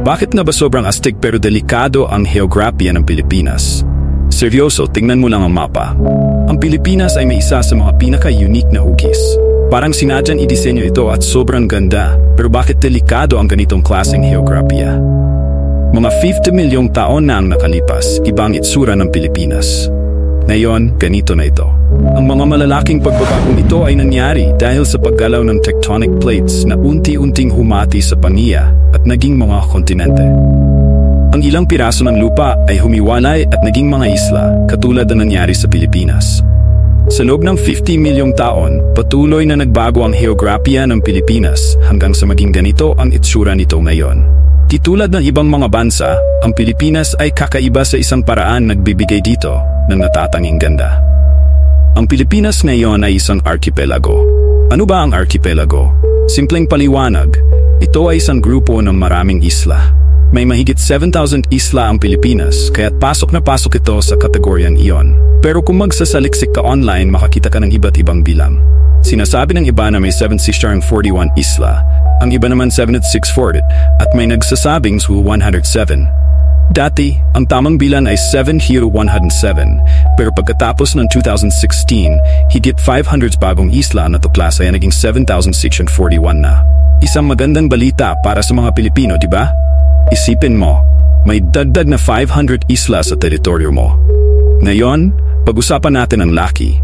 Bakit nga ba sobrang astig pero delikado ang heograpiya ng Pilipinas? Seryoso, tingnan mo lang ang mapa. Ang Pilipinas ay may isa sa mga pinaka-unique na hugis. Parang sinadyan idisenyo ito at sobrang ganda, pero bakit delikado ang ganitong klaseng heograpiya? Mga 50 milyong taon na ang nakalipas, iba ang itsura ng Pilipinas. Ngayon, ganito na ito. Ang mga malalaking pagbabagong ito ay nangyari dahil sa paggalaw ng tectonic plates na unti-unting humati sa Pangea at naging mga kontinente. Ang ilang piraso ng lupa ay humiwalay at naging mga isla, katulad na nangyari sa Pilipinas. Sa loob ng 50 milyong taon, patuloy na nagbago ang heograpiya ng Pilipinas hanggang sa maging ganito ang itsura nito ngayon. Di tulad ng ibang mga bansa, ang Pilipinas ay kakaiba sa isang paraan nagbibigay dito ng natatanging ganda. Ang Pilipinas ngayon ay isang archipelago. Ano ba ang archipelago? Simpleng paliwanag, ito ay isang grupo ng maraming isla. May mahigit 7,000 isla ang Pilipinas, kaya't pasok na pasok ito sa kategoryang iyon. Pero kung magsasaliksik ka online, makakita ka ng iba't ibang bilang. Sinasabi ng iba na may 741 isla, ang iba naman 7,640 at may nagsasabing 107. Dati, ang tamang bilan ay 7,107, pero pagkatapos ng 2016, higit 500 bagong isla na tuklasa ay naging 7,641 na. Isang magandang balita para sa mga Pilipino, di ba? Isipin mo, may dagdag na 500 isla sa teritoryo mo. Ngayon, pag-usapan natin ang laki.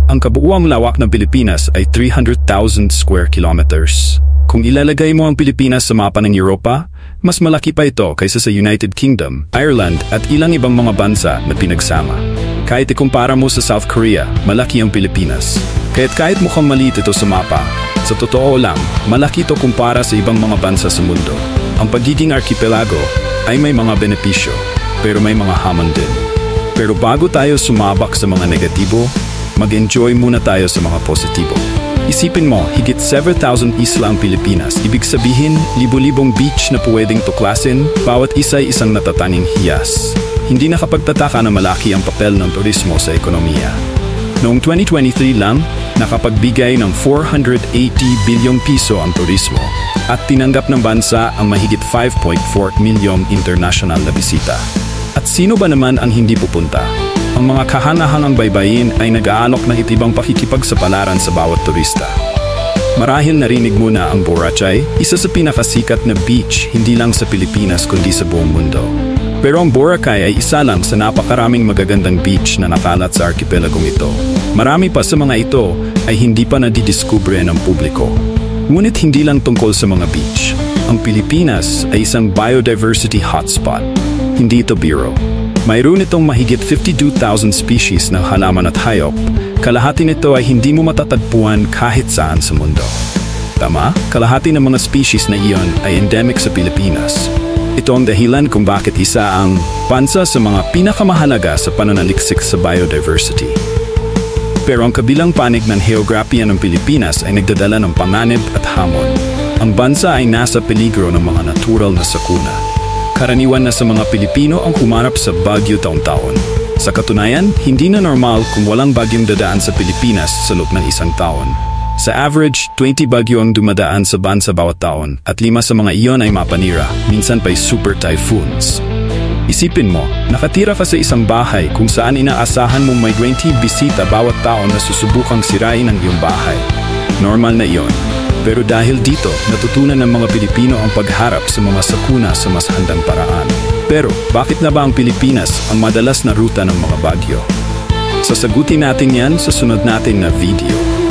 Ang kabuuang lawak ng Pilipinas ay 300,000 square kilometers. Kung ilalagay mo ang Pilipinas sa mapa ng Europa, mas malaki pa ito kaysa sa United Kingdom, Ireland at ilang ibang mga bansa na pinagsama. Kahit ikumpara mo sa South Korea, malaki ang Pilipinas. Kahit mukhang maliit ito sa mapa, sa totoo lang, malaki ito kumpara sa ibang mga bansa sa mundo. Ang pagiging archipelago ay may mga benepisyo, pero may mga hamon din. Pero bago tayo sumabak sa mga negatibo, mag-enjoy muna tayo sa mga positibo. Isipin mo, higit 7,000 isla ang Pilipinas. Ibig sabihin, libo-libong beach na pwedeng tuklasin, bawat isa ay isang natatanging hiyas. Hindi nakapagtataka na malaki ang papel ng turismo sa ekonomiya. Noong 2023 lang, nakapagbigay ng 480 bilyong piso ang turismo at tinanggap ng bansa ang mahigit 5.4 milyong international na bisita. At sino ba naman ang hindi pupunta? Ang mga kahangahangang baybayin ay nag-aalok ng itibang pakikipagsapalaran sa bawat turista. Marahil narinig mo na ang Boracay, isa sa pinakasikat na beach hindi lang sa Pilipinas kundi sa buong mundo. Pero ang Boracay ay isa lang sa napakaraming magagandang beach na nakalat sa archipelagong ito. Marami pa sa mga ito ay hindi pa nadidiskubre ng publiko. Ngunit hindi lang tungkol sa mga beach. Ang Pilipinas ay isang biodiversity hotspot. Hindi ito biro. Mayroon itong mahigit 52,000 species ng halaman at hayop. Kalahati nito ay hindi mo matatagpuan kahit saan sa mundo. Tama, kalahati ng mga species na iyon ay endemic sa Pilipinas. Ito ang dahilan kung bakit isa ang bansa sa mga pinakamahalaga sa pananaliksik sa biodiversity. Pero ang kabilang panig ng heograpiya ng Pilipinas ay nagdadala ng panganib at hamon. Ang bansa ay nasa peligro ng mga natural na sakuna. Karaniwan na sa mga Pilipino ang humarap sa bagyo taon-taon. Sa katunayan, hindi na normal kung walang bagyong dadaan sa Pilipinas sa loob ng isang taon. Sa average, 20 bagyo ang dumadaan sa bansa bawat taon at 5 sa mga iyon ay mapanira, minsan pa'y super typhoons. Isipin mo, nakatira ka sa isang bahay kung saan inaasahan mong may 20 bisita bawat taon na susubukang sirain ang iyong bahay. Normal na iyon. Pero dahil dito, natutunan ng mga Pilipino ang pagharap sa mga sakuna sa mas handang paraan. Pero, bakit na ba ang Pilipinas ang madalas na ruta ng mga bagyo? Sasagutin natin yan sa sunod natin na video.